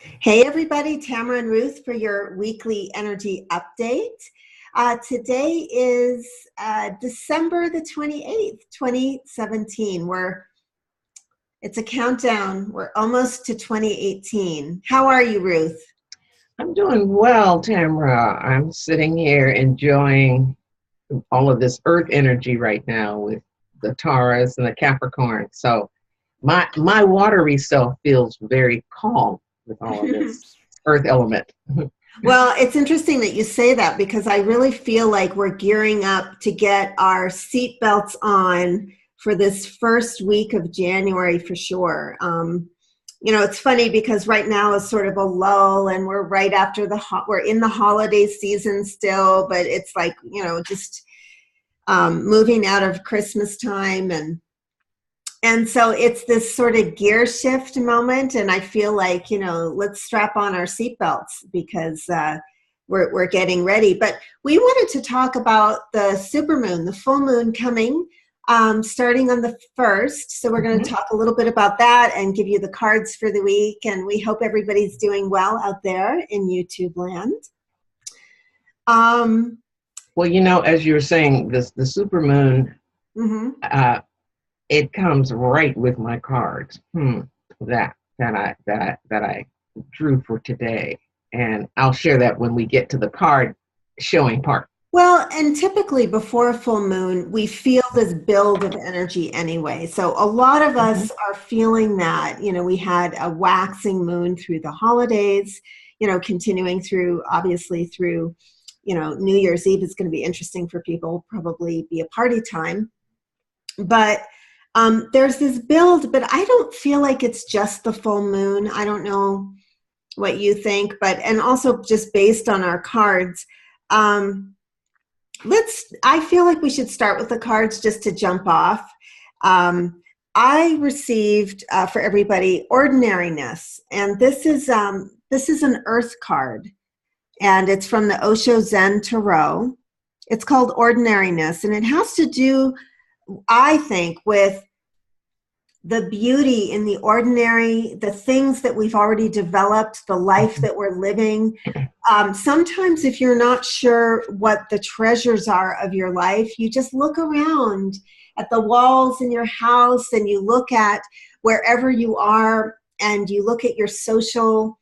Hey everybody, Tamara and Ruth for your weekly energy update. Today is December the 28th, 2017. It's a countdown. We're almost to 2018. How are you, Ruth? I'm doing well, Tamara. I'm sitting here enjoying all of this earth energy right now with the Taurus and the Capricorn. So my watery self feels very calm with all of this earth element. Well, it's interesting that you say that because I really feel like we're gearing up to get our seatbelts on for this first week of January for sure. It's funny because right now is sort of a lull, and we're right after we're in the holiday season still, but it's like just moving out of Christmas time, and so it's this sort of gear shift moment, and I feel like, let's strap on our seatbelts because we're getting ready. But we wanted to talk about the supermoon, the full moon coming, starting on the 1st. So we're going to Mhm. talk a little bit about that and give you the cards for the week. And we hope everybody's doing well out there in YouTube land. Um, Well, as you were saying, the supermoon, mhm. uh, it comes right with my cards. That I drew for today, and I'll share that when we get to the card showing part. Well, and typically before a full moon, we feel this build of energy anyway. So a lot of Mhm. us are feeling that. We had a waxing moon through the holidays, continuing through, obviously, through, New Year's Eve is going to be interesting for people, probably be a party time. But there's this build, but I don't feel like it's just the full moon. I don't know what you think, and also just based on our cards. Um, I feel like we should start with the cards just to jump off. I received for everybody ordinariness, and this is an earth card, and it's from the Osho Zen Tarot. It's called ordinariness, and it has to do, I think, with the beauty in the ordinary, the things that we've already developed, the life that we're living. Sometimes if you're not sure what the treasures are of your life, you just look around at the walls in your house, and you look at wherever you are, and you look at your social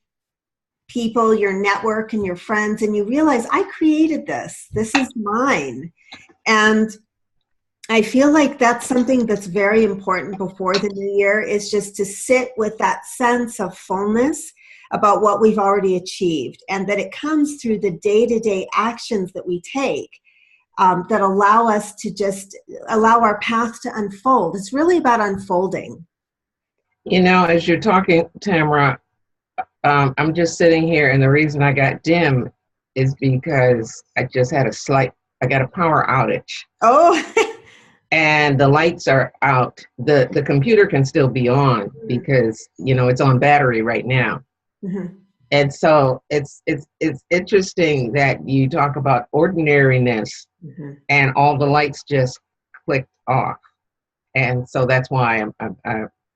people, your network and your friends, and you realize, I created this. This is mine. And I feel like that's something that's very important before the new year, is just to sit with that sense of fullness about what we've already achieved, and that it comes through the day-to-day actions that we take, that allow us to just allow our path to unfold. It's really about unfolding. As you're talking, Tamara, I'm just sitting here, and the reason I got dim is because I got a power outage, Oh, and the lights are out. The computer can still be on because it's on battery right now. mhm. And so it's interesting that you talk about ordinariness, Mhm. and all the lights just clicked off, and so that's why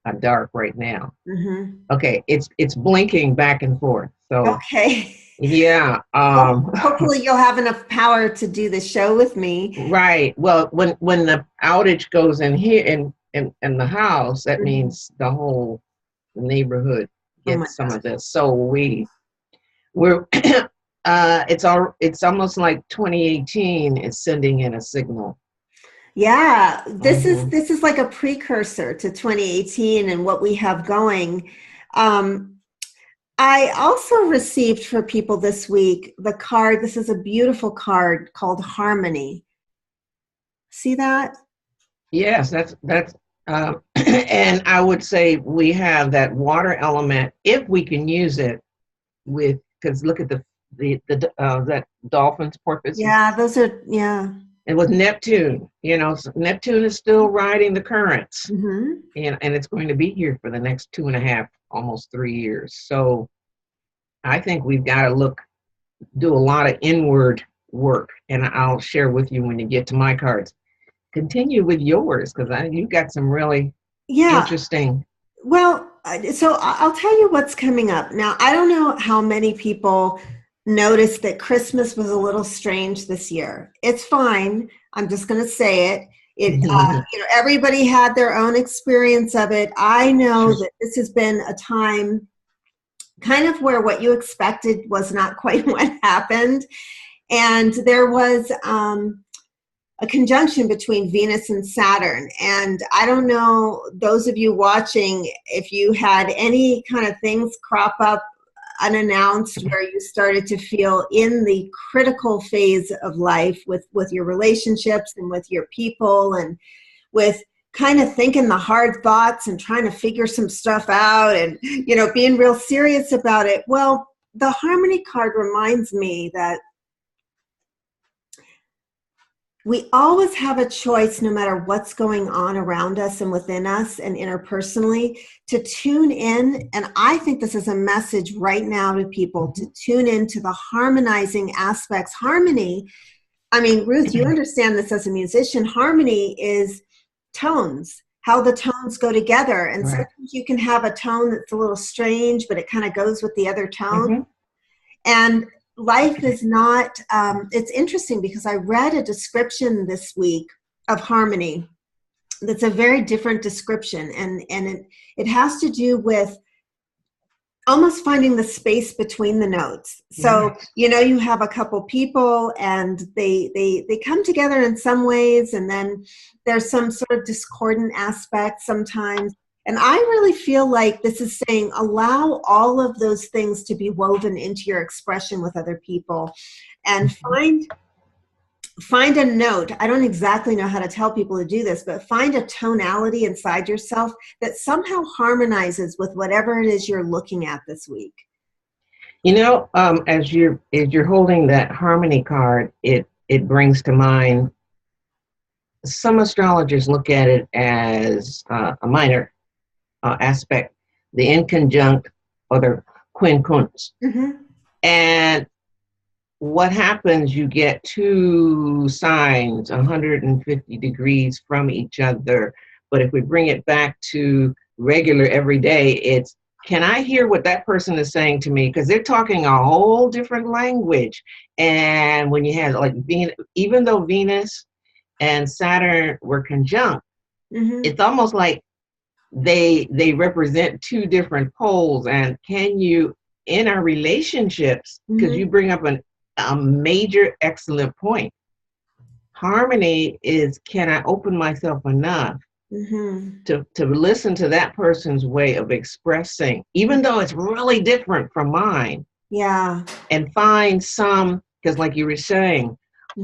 I'm dark right now. Mhm. Okay, it's blinking back and forth. So Okay. yeah, Hopefully you'll have enough power to do the show with me. right. Well, when the outage goes in here in the house, that Mhm. means the whole neighborhood Oh my gets some gosh. of this. So we're it's almost like 2018 is sending in a signal. Yeah, this is Hmm. this is like a precursor to 2018 and what we have going. Um, I also received for people this week the card. This is a beautiful card called Harmony. See that? Yes, that's and I would say we have that water element if we can use it with, because look at the that dolphins, porpoises, Yeah, those are, yeah. and with Neptune, so Neptune is still riding the currents, Hmm. and it's going to be here for the next 2.5, almost 3 years. So I think we've got to do a lot of inward work, and I'll share with you when you get to my cards. Continue with yours because you got some really Yeah. interesting. Well, so I'll tell you what's coming up. Now, I don't know how many people noticed that Christmas was a little strange this year. It's fine. I'm just going to say it. Everybody had their own experience of it. I know Sure. that this has been a time kind of where what you expected was not quite what happened. And there was a conjunction between Venus and Saturn. And I don't know, those of you watching, if you had any kind of things crop up unannounced where you started to feel in the critical phase of life with your relationships and with your people and with kind of thinking the hard thoughts and trying to figure some stuff out and, being real serious about it. Well, the Harmony card reminds me that we always have a choice, no matter what's going on around us and within us and interpersonally, to tune in. And I think this is a message right now to people to tune into the harmonizing aspects. Harmony, I mean, Ruth, you understand this as a musician. Harmony is tones, how the tones go together. And sometimes you can have a tone that's a little strange, but it kind of goes with the other tone. And life is not, it's interesting because I read a description this week of harmony that's a very different description. And it has to do with almost finding the space between the notes. So, you have a couple people and they come together in some ways, and then there's some sort of discordant aspect sometimes. And I really feel like this is saying, allow all of those things to be woven into your expression with other people, and find a note. I don't exactly know how to tell people to do this, but find a tonality inside yourself that somehow harmonizes with whatever it is you're looking at this week. As you're holding that harmony card, it brings to mind, some astrologers look at it as a minor aspect, the inconjunct or the quincunx. And what happens, you get two signs 150 degrees from each other. But if we bring it back to regular everyday, it's, can I hear what that person is saying to me? Because they're talking a whole different language. And when you have like Venus, even though Venus and Saturn were conjunct, it's almost like they represent two different poles. And can you, in our relationships, because you bring up a major excellent point, harmony is, can I open myself enough to listen to that person's way of expressing, even though it's really different from mine, and find some, because like you were saying,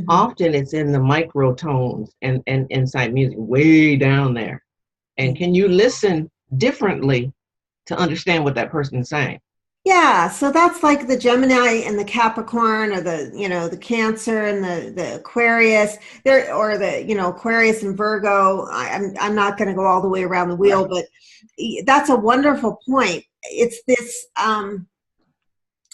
often it's in the microtones and inside music way down there. And can you listen differently to understand what that person is saying? Yeah, so that's like the Gemini and the Capricorn, or the, the Cancer and the Aquarius, there, or the, Aquarius and Virgo. I'm not going to go all the way around the wheel, but that's a wonderful point. It's this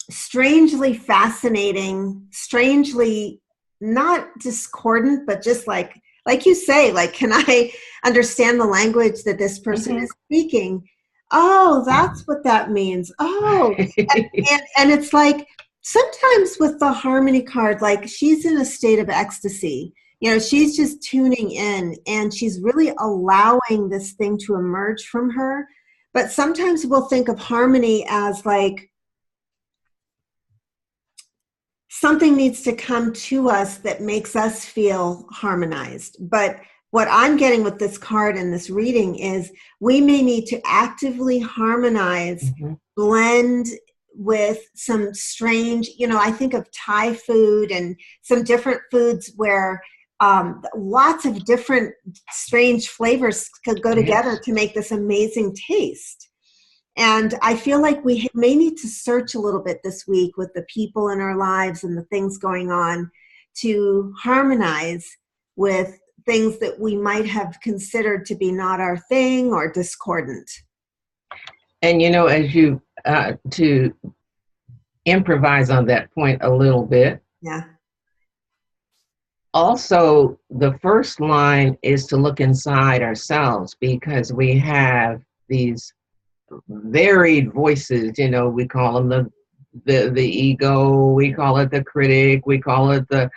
strangely fascinating, strangely not discordant, but just like you say, like, can I understand the language that this person is speaking? Oh, that's what that means. Oh, and it's like, sometimes with the harmony card, like, she's in a state of ecstasy. She's just tuning in, and she's really allowing this thing to emerge from her. But sometimes we'll think of harmony as like something needs to come to us that makes us feel harmonized. But what I'm getting with this card and this reading is, we may need to actively harmonize, blend with some strange, I think of Thai food and some different foods where lots of different strange flavors could go together to make this amazing taste. And I feel like we may need to search a little bit this week with the people in our lives and the things going on to harmonize with things that we might have considered to be not our thing or discordant. And as you to improvise on that point a little bit. Also, the first line is to look inside ourselves, because we have these varied voices. You know, we call them the ego, we call it the critic, we call it the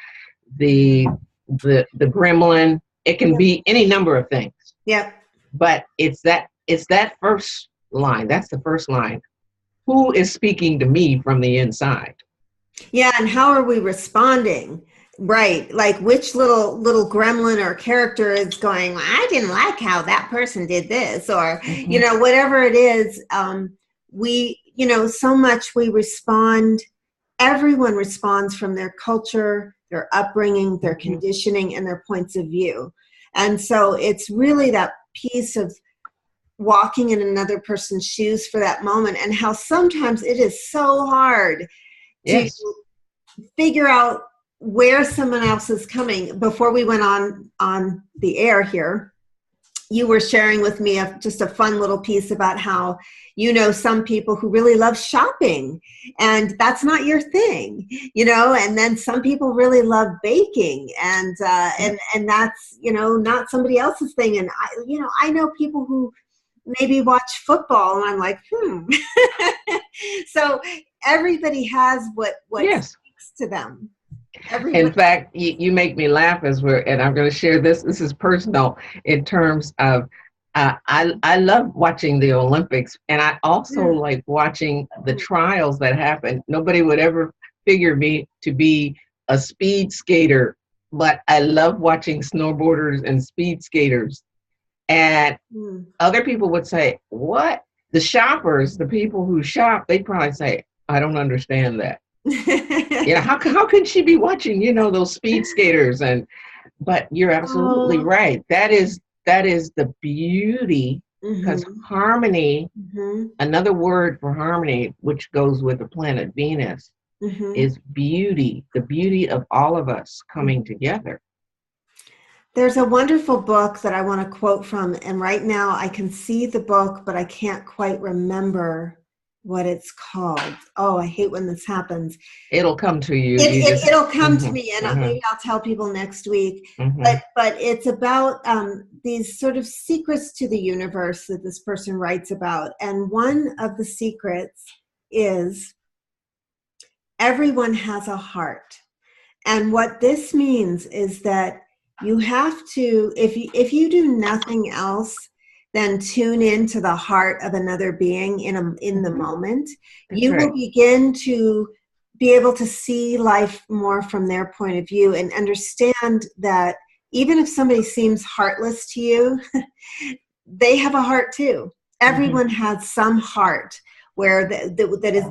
the gremlin. It can be any number of things. Yep. But it's that first line. That's the first line. Who is speaking to me from the inside? Yeah, and how are we responding? Right. Like which little gremlin or character is going, I didn't like how that person did this, or, you know, whatever it is. We, you know, so much we respond, everyone responds from their culture, their upbringing, their conditioning, and their points of view. And so it's really that piece of walking in another person's shoes for that moment, and how sometimes it is so hard to figure out where someone else is coming. Before we went on the air here, you were sharing with me just a fun little piece about how, you know, some people who really love shopping and that's not your thing, you know, and then some people really love baking and that's, you know, not somebody else's thing. And I know people who maybe watch football and I'm like, So everybody has what speaks to them. In fact, you make me laugh and I'm going to share this. This is personal in terms of, I love watching the Olympics, and I also like watching the trials that happen. Nobody would ever figure me to be a speed skater, but I love watching snowboarders and speed skaters. And other people would say, what? The shoppers, the people who shop, they'd probably say, I don't understand that. Yeah, how could she be watching, you know, those speed skaters? But you're absolutely right. That is the beauty, because harmony, another word for harmony, which goes with the planet Venus, is beauty, the beauty of all of us coming together. There's a wonderful book that I want to quote from, and right now I can see the book, but I can't quite remember what it's called. Oh, I hate when this happens. It'll come to you. It'll come to me, and maybe I'll tell people next week. But it's about these sort of secrets to the universe that this person writes about. And one of the secrets is everyone has a heart. And what this means is that you have to, if you do nothing else than tune into the heart of another being in the moment, you will begin to be able to see life more from their point of view and understand that even if somebody seems heartless to you, they have a heart too. Everyone has some heart where that is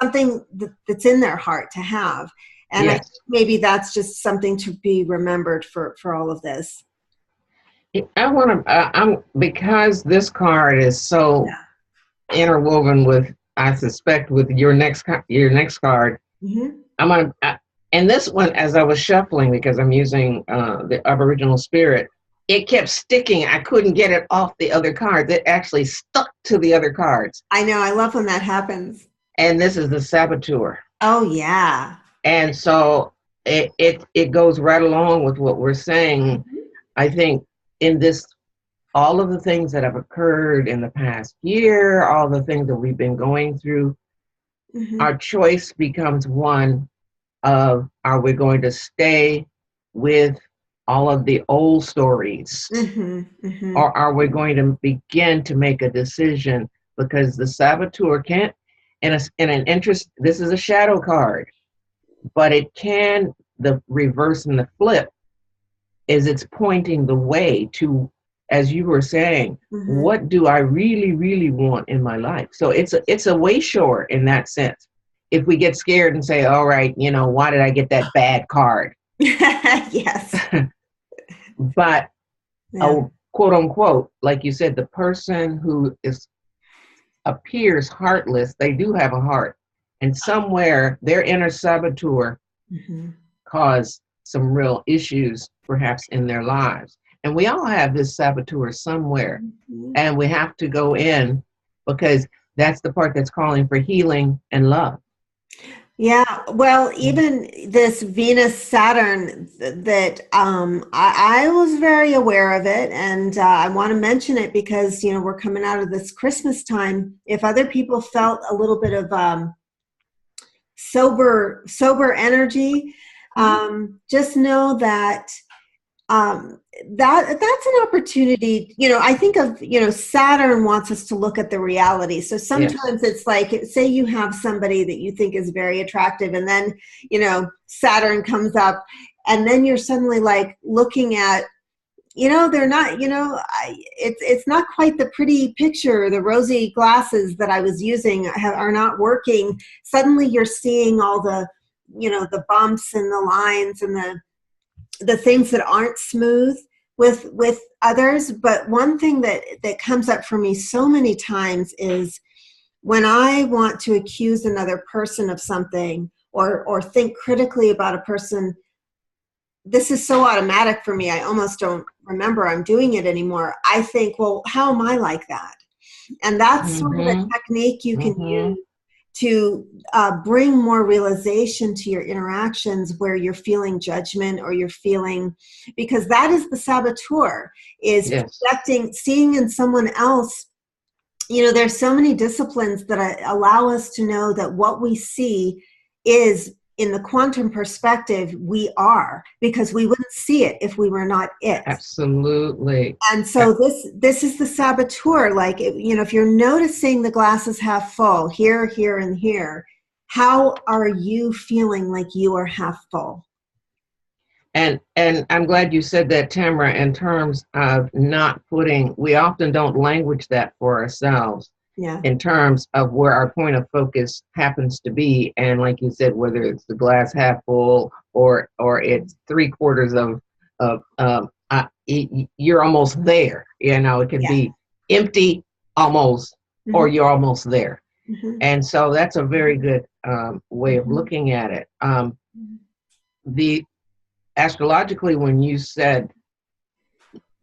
something that's in their heart to have. And I think maybe that's just something to be remembered for all of this. I want to, because this card is so interwoven with, I suspect, with your next card. I'm going to, and this one, as I was shuffling, because I'm using the Aboriginal Spirit, it kept sticking. I couldn't get it off the other cards. It actually stuck to the other cards. I know. I love when that happens. And this is the Saboteur. Oh, yeah. And so it goes right along with what we're saying. I think in this, all of the things that have occurred in the past year, all the things that we've been going through, our choice becomes one of, are we going to stay with all of the old stories? Or are we going to begin to make a decision? Because the Saboteur can't, in an interest, this is a shadow card, but it can, the reverse and the flip is it's pointing the way to, as you were saying, what do I really, really want in my life? So it's a way short in that sense. If we get scared and say, all right, you know, why did I get that bad card? Yes. But quote unquote, like you said, the person who appears heartless, they do have a heart. And somewhere their inner saboteur caused some real issues perhaps in their lives. And we all have this saboteur somewhere. And we have to go in, because that's the part that's calling for healing and love. Yeah, well, even this Venus Saturn that I was very aware of it, and I want to mention it because we're coming out of this Christmas time. If other people felt a little bit of sober energy, just know that um, that's an opportunity. I think of Saturn wants us to look at the reality. So Yes. sometimes it's like, say you have somebody that you think is very attractive, and then Saturn comes up, and then you're suddenly like looking at, they're not, it's not quite the pretty picture. The rosy glasses that I was using are not working. Suddenly you're seeing all the the bumps and the lines and the things that aren't smooth with others. But one thing that comes up for me so many times is when I want to accuse another person of something, or think critically about a person. This is so automatic for me, I almost don't remember I'm doing it anymore. I think, well, how am I like that? And that's sort of a Mm-hmm. technique you can Mm-hmm. use to bring more realization to your interactions where you're feeling judgment, or you're feeling, because that is the saboteur, is Yes. projecting, seeing in someone else. There's so many disciplines that allow us to know that what we see is, in the quantum perspective, we are, because we wouldn't see it if we were not it. Absolutely. And so this is the saboteur. Like, if you're noticing the glass is half full here, here, and here, how are you feeling like you are half full? And I'm glad you said that, Tamara, in terms of not putting, we often don't language that for ourselves Yeah. in terms of where our point of focus happens to be. And like you said, whether it's the glass half full or it's three quarters of you're almost there. It could Yeah. be empty almost, or Hmm. you're almost there. Hmm. And so that's a very good way of Hmm. looking at it. The astrologically, when you said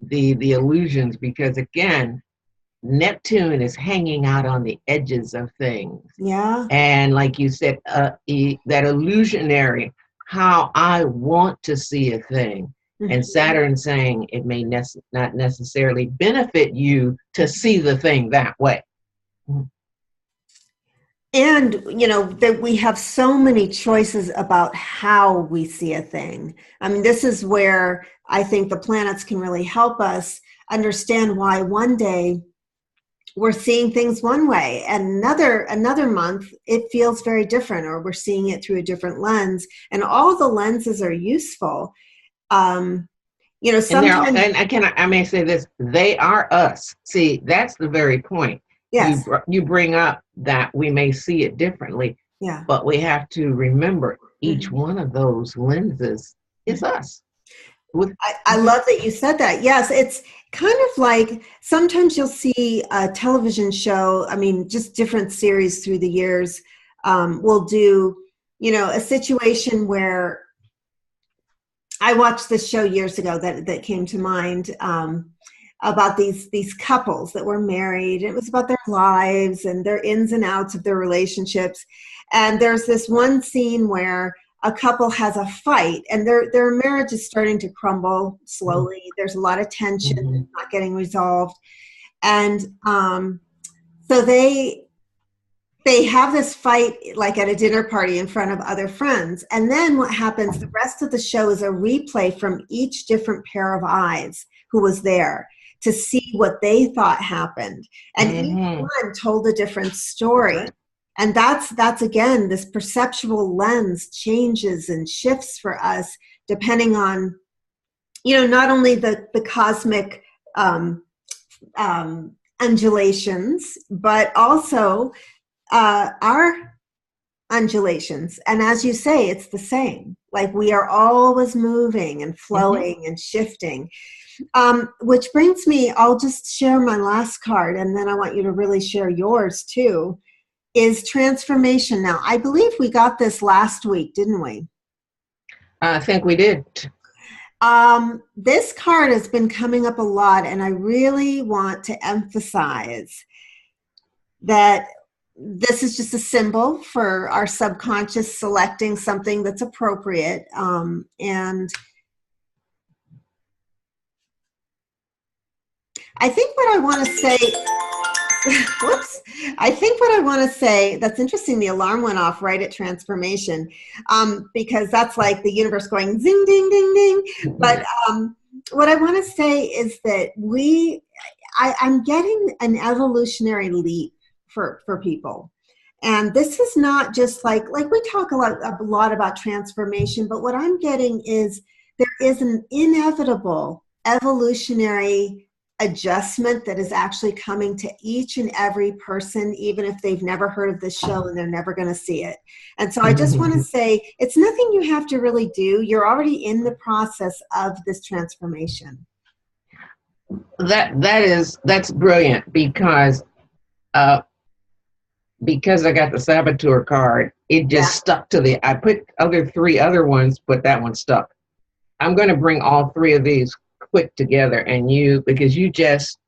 the illusions, because again, Neptune is hanging out on the edges of things, Yeah. and like you said, that illusionary, how I want to see a thing, and Hmm. Saturn saying it may not necessarily benefit you to see the thing that way. And that we have so many choices about how we see a thing. I mean, this is where I think the planets can really help us understand why one day we're seeing things one way, and another month it feels very different, or we're seeing it through a different lens. And all the lenses are useful. um And Sometimes. I may say this, they are us. See, that's the very point. Yes. You bring up that we may see it differently, Yeah. but we have to remember each Mhm. one of those lenses is us. With I love that you said that. Yes, it's kind of like sometimes you'll see a television show. I mean, just different series through the years will do, a situation where I watched this show years ago that came to mind, about these couples that were married. It was about their lives and their ins and outs of their relationships. And there's this one scene where a couple has a fight, and their marriage is starting to crumble slowly. There's a lot of tension Mhm. that's not getting resolved. And so they have this fight like at a dinner party in front of other friends. And then what happens, the rest of the show is a replay from each different pair of eyes who was there, to see what they thought happened. And each Mhm. one told a different That's story. right. And that's again, this perceptual lens changes and shifts for us depending on, not only the cosmic um, undulations, but also our undulations. And as you say, it's the same. Like, we are always moving and Mhm. flowing and shifting. Which brings me, I'll just share my last card, and then I want you to really share yours too, is transformation. Now, I believe we got this last week, didn't we? I think we did. This card has been coming up a lot, and I really want to emphasize that this is just a symbol for our subconscious selecting something that's appropriate. And I think what I want to say, whoops, I think what I want to say, that's interesting, the alarm went off right at transformation, because that's like the universe going zing, ding, ding, ding. But what I want to say is that I'm getting an evolutionary leap for people. And this is not just like we talk a lot about transformation, but what I'm getting is there is an inevitable evolutionary adjustment that is actually coming to each and every person, even if they've never heard of this show and they're never going to see it. And so I just want to say, it's nothing you have to really do. You're already in the process of this transformation. That's brilliant, because I got the saboteur card, it just stuck to I put three other ones, but that one stuck. I'm going to bring all three of these quick together, and because you just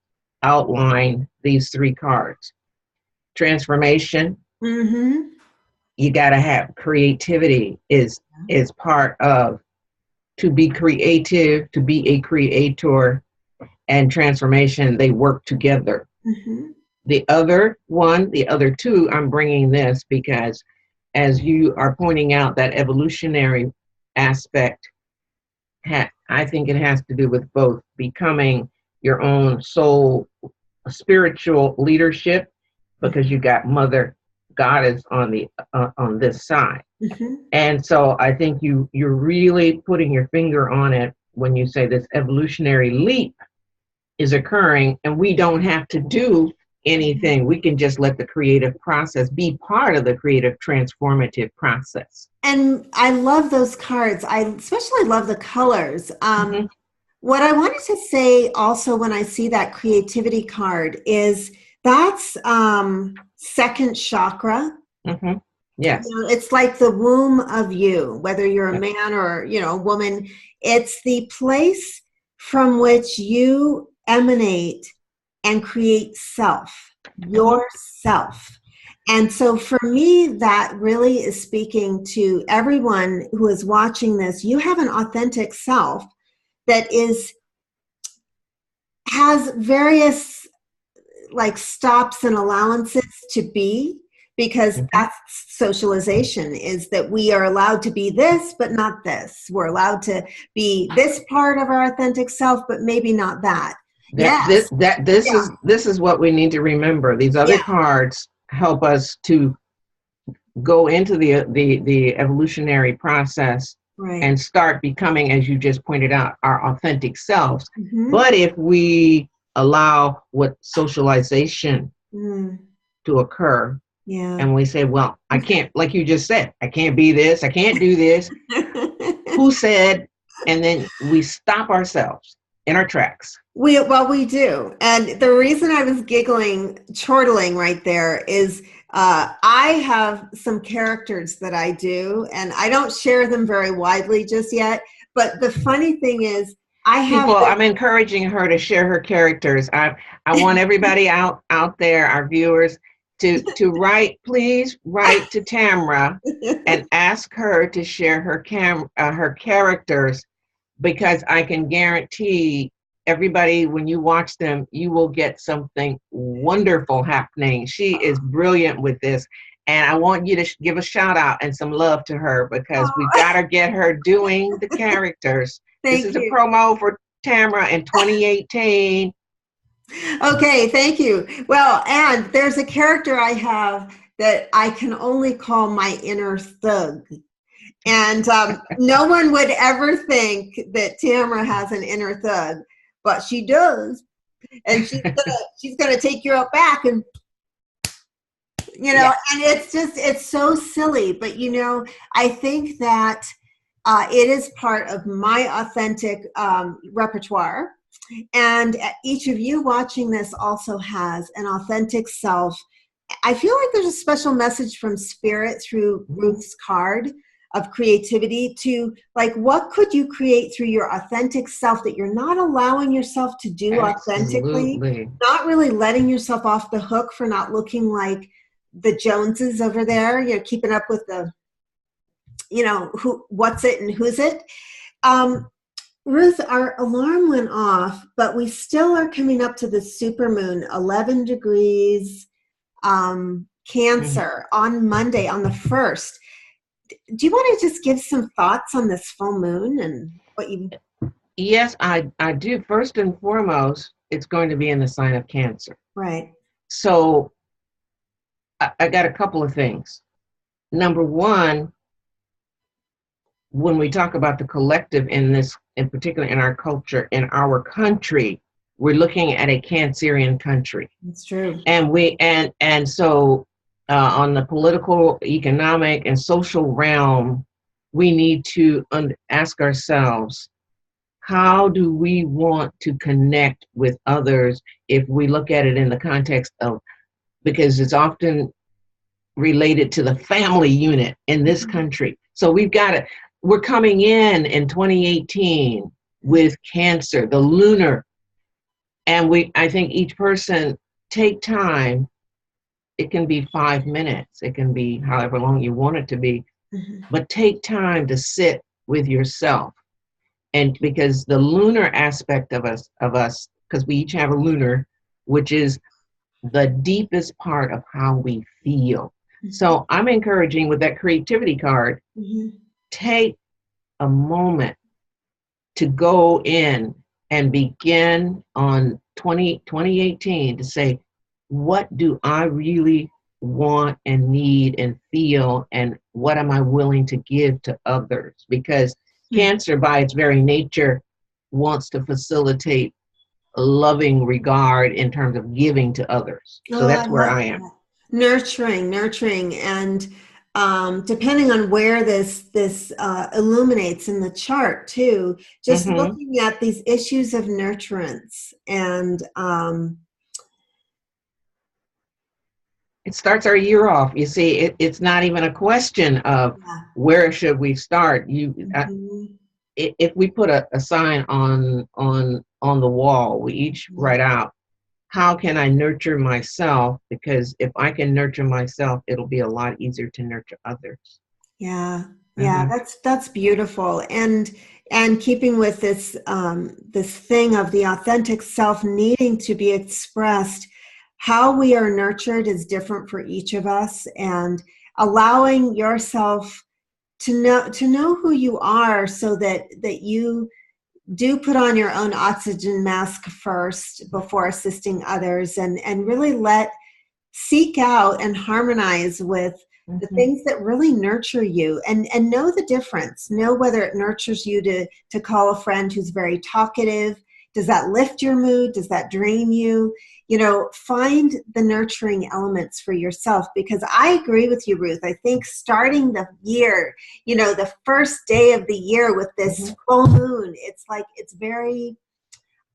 outlined these three cards. Transformation. Mm-hmm. You got to have creativity is part of, to be creative, to be a creator, and transformation, they work together. Mm-hmm. The other two, I'm bringing this because, as you are pointing out, that evolutionary aspect, I think it has to do with both becoming your own soul, spiritual leadership, because you got Mother Goddess on this side. Mm-hmm. And so I think you're really putting your finger on it when you say this evolutionary leap is occurring, and we don't have to do anything. We can just let the creative process be part of the creative transformative process. And I love those cards. I especially love the colors. Mm-hmm. What I wanted to say also when I see that creativity card is that's second chakra. Mm-hmm. Yes. It's like the womb of you, whether you're a man or, a woman. It's the place from which you emanate and create self, yourself. And so for me, that really is speaking to everyone who is watching this. You have an authentic self that has various like stops and allowances to be, because that's socialization, is that we are allowed to be this, but not this. We're allowed to be this part of our authentic self, but maybe not that. This is what we need to remember. These other cards help us to go into the evolutionary process, right, and start becoming, as you just pointed out, our authentic selves. Mm-hmm. But if we allow what socialization to occur, and we say, well, I can't, like you just said, I can't be this, I can't do this. Who said? And then we stop ourselves in our tracks. We do. And the reason I was chortling right there is I have some characters that I do, and I don't share them very widely just yet. But the funny thing is, I'm encouraging her to share her characters. I want everybody out there, our viewers, to please write to Tamra and ask her to share her characters, because I can guarantee everybody, when you watch them, you will get something wonderful happening. She is brilliant with this. And I want you to give a shout out and some love to her, because we've got to get her doing the characters. This is a promo for Tamra in 2018. Okay, thank you. Well, and there's a character I have that I can only call my inner thug. And no one would ever think that Tamra has an inner thug, but she does. And she's gonna take you out back, and and it's so silly. But I think that it is part of my authentic repertoire. And each of you watching this also has an authentic self. I feel like there's a special message from Spirit through Ruth's card of creativity to, like, what could you create through your authentic self that you're not allowing yourself to do authentically, not really letting yourself off the hook for not looking like the Joneses over there, keeping up with the, what's it and who's it. Ruth, our alarm went off, but we still are coming up to the supermoon, 11 degrees, Cancer on Monday, on the 1st. Do you want to just give some thoughts on this full moon and what you... Yes, I do. First and foremost, it's going to be in the sign of Cancer. Right. So I got a couple of things. Number one, when we talk about the collective in particular in our culture, in our country, we're looking at a Cancerian country. That's true. And so on the political, economic, and social realm, we need to ask ourselves, how do we want to connect with others if we look at it in the context of, because it's often related to the family unit in this country. So we're coming in 2018 with Cancer, the lunar, and I think each person take time. It can be 5 minutes, it can be however long you want it to be, but take time to sit with yourself. And because the lunar aspect of us, because we each have a lunar, which is the deepest part of how we feel. So I'm encouraging with that creativity card, take a moment to go in and begin on 2018 to say, what do I really want and need and feel, and what am I willing to give to others? Because Cancer, by its very nature, wants to facilitate a loving regard in terms of giving to others. So that's where I am. Nurturing, and depending on where this illuminates in the chart too, just looking at these issues of nurturance, and it starts our year off. You see, it's not even a question of where should we start. If we put a sign on the wall, we each write out, how can I nurture myself? Because if I can nurture myself, it'll be a lot easier to nurture others. Yeah, that's beautiful. And keeping with this this thing of the authentic self needing to be expressed, how we are nurtured is different for each of us, and allowing yourself to know who you are, so that you do put on your own oxygen mask first before assisting others, and really seek out and harmonize with the things that really nurture you, and know the difference. Know whether it nurtures you to call a friend who's very talkative. Does that lift your mood? Does that drain you? Find the nurturing elements for yourself, because I agree with you, Ruth. I think starting the year, the first day of the year with this full moon, it's very,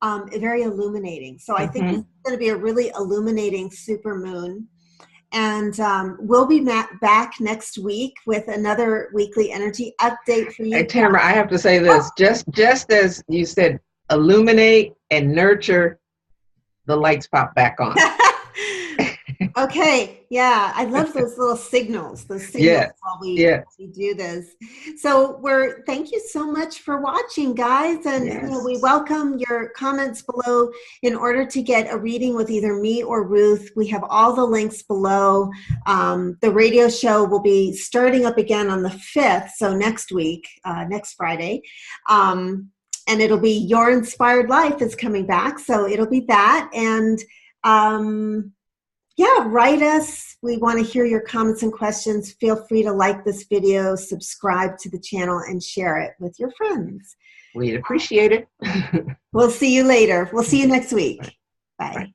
very illuminating. So I think it's going to be a really illuminating super moon. And we'll be back next week with another weekly energy update for you. Hey, Tamara, I have to say this, just as you said, illuminate and nurture, the lights pop back on. Okay, yeah, I love those little signals. While we do this. So thank you so much for watching, guys, and we welcome your comments below. In order to get a reading with either me or Ruth, we have all the links below. The radio show will be starting up again on the 5th, so next week, next Friday. And it'll be Your Inspired Life is coming back. So it'll be that. And write us. We want to hear your comments and questions. Feel free to like this video, subscribe to the channel, and share it with your friends. We'd appreciate it. We'll see you later. We'll see you next week. Bye.